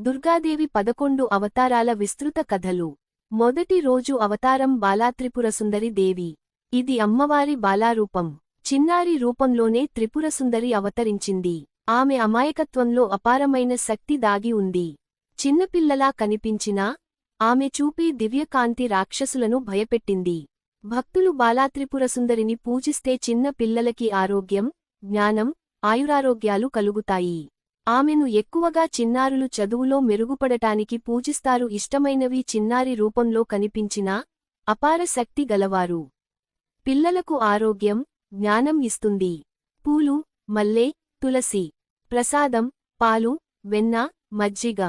దుర్గాదేవి 11 అవతారాల విస్తృత కథలు. మొదటి రోజు అవతారం బాలాత్రిపురసుందరి దేవి. ఇది అమ్మవారి బాలారూపం. చిన్నారి రూపంలోనే త్రిపురసుందరి అవతరించింది. ఆమె అమాయకత్వంలో అపారమైన శక్తి దాగి ఉంది. చిన్నపిల్లలా కనిపించినా ఆమె చూపే దివ్యకాంతి రాక్షసులను భయపెట్టింది. భక్తులు బాలాత్రిపురసుందరిని పూజిస్తే చిన్న పిల్లలకి ఆరోగ్యం, జ్ఞానం, ఆయురారోగ్యాలు కలుగుతాయి. ఆమెను ఎక్కువగా చిన్నారులు చదువులో మెరుగుపడటానికి పూజిస్తారు. ఇష్టమైనవి చిన్నారి రూపంలో కనిపించినా అపార శక్తి గలవారు. పిల్లలకు ఆరోగ్యం, జ్ఞానం ఇస్తుంది. పూలు, మల్లె, తులసి. ప్రసాదం, పాలు, వెన్న, మజ్జిగ.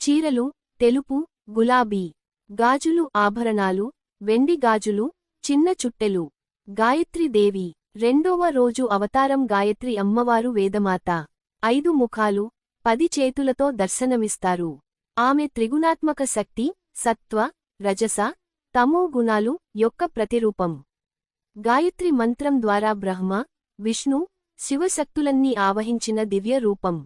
చీరలు, తెలుపు, గులాబీ. గాజులు, ఆభరణాలు, వెండి గాజులు, చిన్న చుట్టెలు. గాయత్రీదేవి. రెండవ రోజు అవతారం గాయత్రి అమ్మవారు వేదమాత. 5 ముఖాలు, 10 చేతులతో దర్శనమిస్తారు. ఆమె త్రిగుణాత్మక శక్తి, సత్వ, రజస, తమో గుణాలు యొక్క ప్రతిరూపం. గాయత్రి మంత్రం ద్వారా బ్రహ్మ, విష్ణు, శివశక్తులన్నీ ఆవహించిన దివ్య రూపం.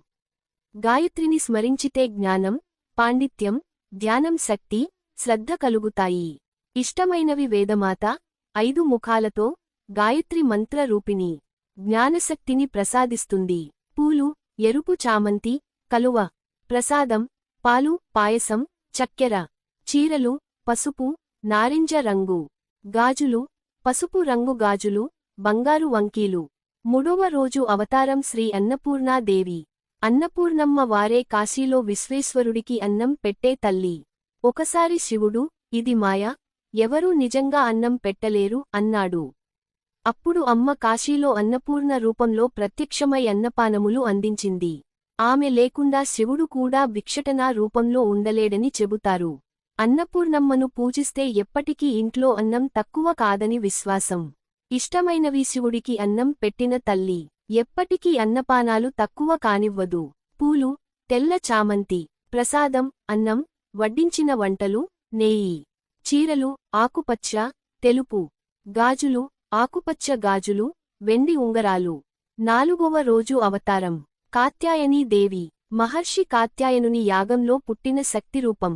గాయత్రిని స్మరించితే జ్ఞానం, పాండిత్యం, ధ్యానం, శక్తి, శ్రద్ధ కలుగుతాయి. ఇష్టమైనవి వేదమాత 5 ముఖాలతో గాయత్రి మంత్ర రూపిణి. జ్ఞానశక్తిని ప్రసాదిస్తుంది. పూలు, ఎరుపు చామంతి, కలువ. ప్రసాదం, పాలు, పాయసం, చక్కెర. చీరలు, పసుపు, నారింజ రంగు. గాజులు, పసుపు రంగు గాజులు, బంగారు వంకీలు. మూడవ రోజు అవతారం శ్రీ అన్నపూర్ణాదేవి. అన్నపూర్ణమ్మ వారే కాశీలో విశ్వేశ్వరుడికి అన్నం పెట్టే తల్లి. ఒకసారి శివుడు, ఇది మాయ, ఎవరూ నిజంగా అన్నం పెట్టలేరు అన్నాడు. అప్పుడు అమ్మ కాశీలో అన్నపూర్ణ రూపంలో ప్రత్యక్షమై అన్నపానములు అందించింది. ఆమె లేకుండా శివుడు కూడా భిక్షటనా రూపంలో ఉండలేడని చెబుతారు. అన్నపూర్ణమ్మను పూజిస్తే ఎప్పటికీ ఇంట్లో అన్నం తక్కువ కాదని విశ్వాసం. ఇష్టమైనవి శివుడికి అన్నం పెట్టిన తల్లి ఎప్పటికీ అన్నపానాలు తక్కువ కానివ్వదు. పూలు, తెల్ల చామంతి. ప్రసాదం, అన్నం, వడ్డించిన వంటలు, నెయ్యి. చీరలు, ఆకుపచ్చ, తెలుపు. గాజులు, ఆకుపచ్చ గాజులు, వెండి ఉంగరాలు. 4వ రోజు అవతారం కాత్యాయనీ దేవి. మహర్షి కాత్యాయనుని యాగంలో పుట్టిన శక్తిరూపం.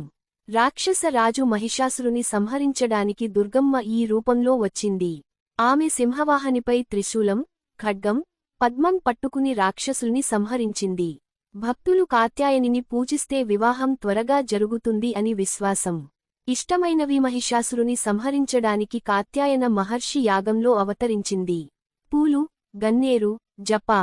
రాక్షస రాజు మహిషాసురుని సంహరించడానికి దుర్గమ్మ ఈ రూపంలో వచ్చింది. ఆమె సింహవాహనిపై త్రిశూలం, ఖడ్గం, పద్మం పట్టుకుని రాక్షసుల్ని సంహరించింది. భక్తులు కాత్యాయనిని పూజిస్తే వివాహం త్వరగా జరుగుతుంది అని విశ్వాసం. ఇష్టమైనవి మహిషాసురుని సంహరించడానికి కాత్యాయన మహర్షి యాగంలో అవతరించింది. పూలు, గన్నేరు, జపా.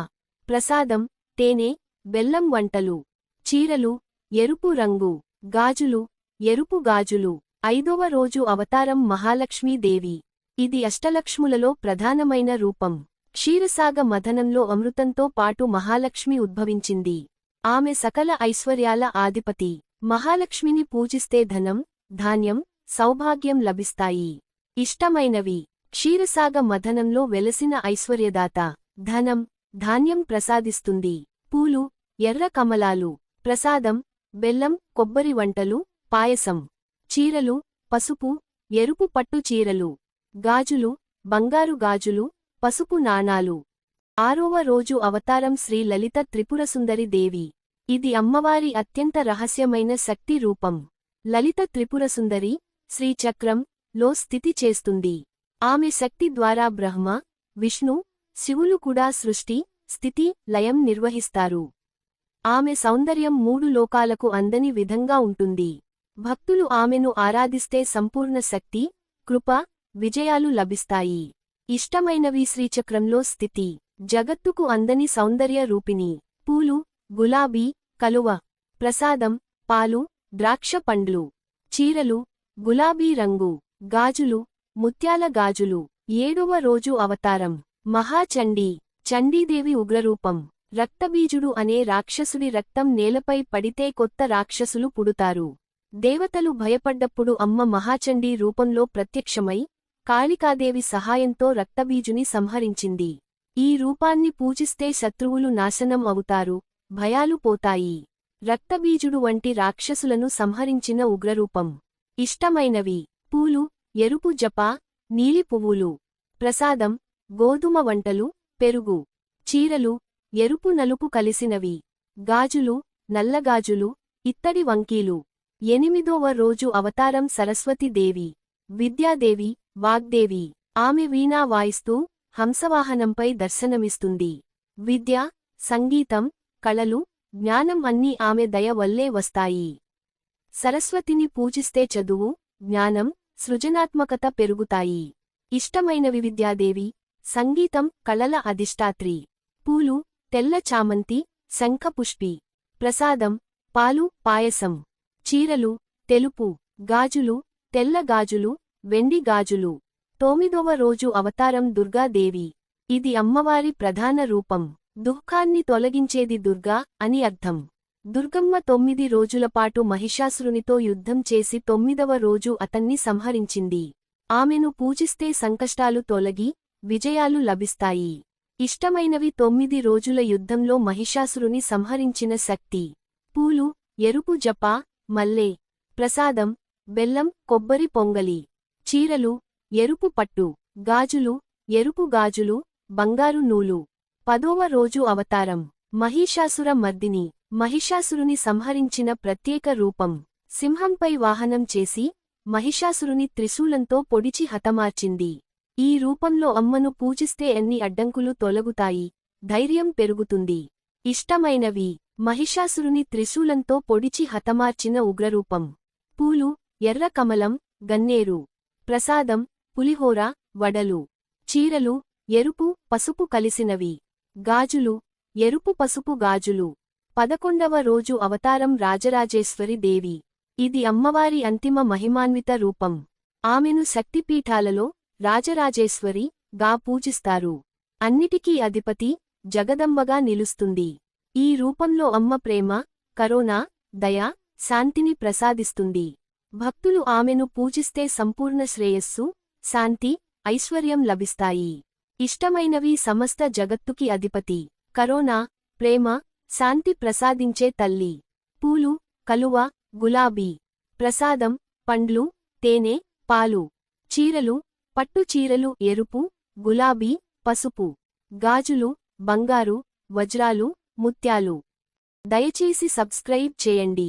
ప్రసాదం, తేనె, బెల్లం వంటలు. చీరలు, ఎరుపు రంగు. గాజులు, ఎరుపు గాజులు. 5వ రోజు అవతారం మహాలక్ష్మీదేవి. ఇది అష్టలక్ష్ములలో ప్రధానమైన రూపం. క్షీరసాగ మథనంలో అమృతంతో పాటు మహాలక్ష్మి ఉద్భవించింది. ఆమె సకల ఐశ్వర్యాల ఆధిపతి. మహాలక్ష్మిని పూజిస్తే ధనం, ధాన్యం, సౌభాగ్యం లభిస్తాయి. ఇష్టమైనవి క్షీరసాగ మథనంలో వెలసిన ఐశ్వర్యదాత. ధనం, ధాన్యం ప్రసాదిస్తుంది. పూలు, ఎర్ర కమలాలు. ప్రసాదం, బెల్లం, కొబ్బరి వంటలు, పాయసం. చీరలు, పసుపు, ఎరుపు పట్టు చీరలు. గాజులు, బంగారు గాజులు, పసుపు నాణాలు. 6వ రోజు అవతారం శ్రీ లలిత త్రిపురసుందరి దేవి. ఇది అమ్మవారి అత్యంత రహస్యమైన శక్తి రూపం. లలిత త్రిపురసుందరి శ్రీచక్రం లో స్థితి చేస్తుంది. ఆమె శక్తి ద్వారా బ్రహ్మ, విష్ణు, శివులు కూడా సృష్టి, స్థితి, లయం నిర్వహిస్తారు. ఆమె సౌందర్యం 3 లోకాలకు అందని విధంగా ఉంటుంది. భక్తులు ఆమెను ఆరాధిస్తే సంపూర్ణ శక్తి, కృప, విజయాలు లభిస్తాయి. ఇష్టమైనవి శ్రీచక్రంలో స్థితి. జగత్తుకు అందని సౌందర్య రూపిణి. పూలు, గులాబీ, కలువ. ప్రసాదం, పాలు, ద్రాక్ష పండ్లు. చీరలు, గులాబీ రంగు. గాజులు, ముత్యాల గాజులు. 7వ రోజు అవతారం మహాచండీ. చండీదేవి ఉగ్రరూపం. రక్తబీజుడు అనే రాక్షసుడి రక్తం నేలపై పడితే కొత్త రాక్షసులు పుడుతారు. దేవతలు భయపడ్డప్పుడు అమ్మ మహాచండీ రూపంలో ప్రత్యక్షమై కాళికాదేవి సహాయంతో రక్తబీజుని సంహరించింది. ఈ రూపాన్ని పూజిస్తే శత్రువులు నాశనం అవుతారు, భయాలు పోతాయి. రక్తబీజుడు వంటి రాక్షసులను సంహరించిన ఉగ్రరూపం. ఇష్టమైనవి పూలు, ఎరుపు జపా, నీలి పువ్వులు. ప్రసాదం, గోధుమ వంటలు, పెరుగు. చీరలు, ఎరుపు నలుపు కలిసినవి. గాజులు, నల్లగాజులు. ఇత్తడి వంకీలు. 8వ రోజు అవతారం సరస్వతీదేవి. విద్యాదేవి, వాగ్దేవి. ఆమె వీణా వాయిస్తూ హంసవాహనంపై దర్శనమిస్తుంది. విద్య, సంగీతం, కళలు, జ్ఞానం అన్నీ ఆమె దయ వల్లే వస్తాయి. సరస్వతిని పూజిస్తే చదువు, జ్ఞానం, సృజనాత్మకత పెరుగుతాయి. ఇష్టమైనవి విద్యాదేవి, సంగీతం, కళల అధిష్టాత్రి. పూలు, తెల్ల చామంతి, శంఖపుష్పి. ప్రసాదం, పాలు, పాయసం. చీరలు, తెలుపు. గాజులు, తెల్ల గాజులు, వెండి గాజులు. 9వ రోజు అవతారం దుర్గాదేవి. ఇది అమ్మవారి ప్రధాన రూపం. దుఃఖాన్ని తొలగించేది దుర్గా అని అర్థం. దుర్గమ్మ 9 రోజులపాటు మహిషాసురునితో యుద్ధం చేసి 9వ రోజు అతన్ని సంహరించింది. ఆమెను పూజిస్తే సంకష్టాలు తొలగి, విజయాలు లభిస్తాయి. ఇష్టమైనవి 9 రోజుల యుద్ధంలో మహిషాసురుని సంహరించిన శక్తి. పూలు, ఎరుపు జప, మల్లె. ప్రసాదం, బెల్లం, కొబ్బరి పొంగలి. చీరలు, ఎరుపు పట్టు. గాజులు, ఎరుపు గాజులు, బంగారు నూలు. 10వ రోజు అవతారం మహిషాసుర మర్దిని. మహిషాసురుని సంహరించిన ప్రత్యేక రూపం. సింహంపై వాహనం చేసి మహిషాసురుని త్రిశూలంతో పొడిచి హతమార్చింది. ఈ రూపంలో అమ్మను పూజిస్తే ఎన్ని అడ్డంకులు తొలగుతాయి, ధైర్యం పెరుగుతుంది. ఇష్టమైనవి మహిషాసురుని త్రిశూలంతో పొడిచి హతమార్చిన ఉగ్రరూపం. పూలు, ఎర్ర కమలం, గన్నేరు. ప్రసాదం, పులిహోర, వడలు. చీరలు, ఎరుపు, పసుపు కలిసినవి. గాజులు, ఎరుపు పసుపు గాజులు. 11వ రోజు అవతారం రాజరాజేశ్వరి దేవి. ఇది అమ్మవారి అంతిమ మహిమాన్విత రూపం. ఆమెను శక్తిపీఠాలలో రాజరాజేశ్వరి గా పూజిస్తారు. అన్నిటికీ అధిపతి, జగదంబగా నిలుస్తుంది. ఈ రూపంలో అమ్మ ప్రేమ, కరుణ, దయ, శాంతిని ప్రసాదిస్తుంది. భక్తులు ఆమెను పూజిస్తే సంపూర్ణ శ్రేయస్సు, శాంతి, ఐశ్వర్యం లభిస్తాయి. ఇష్టమైనవి సమస్త జగత్తుకి అధిపతి, కరుణ, ప్రేమ, శాంతి ప్రసాదించే తల్లి. పూలు, కలువ, గులాబీ. ప్రసాదం, పండ్లు, తేనె, పాలు. చీరలు, పట్టు చీరలు ఎరుపు, గులాబీ, పసుపు. గాజులు, బంగారు, వజ్రాలు, ముత్యాలు. దయచేసి సబ్స్క్రైబ్ చేయండి.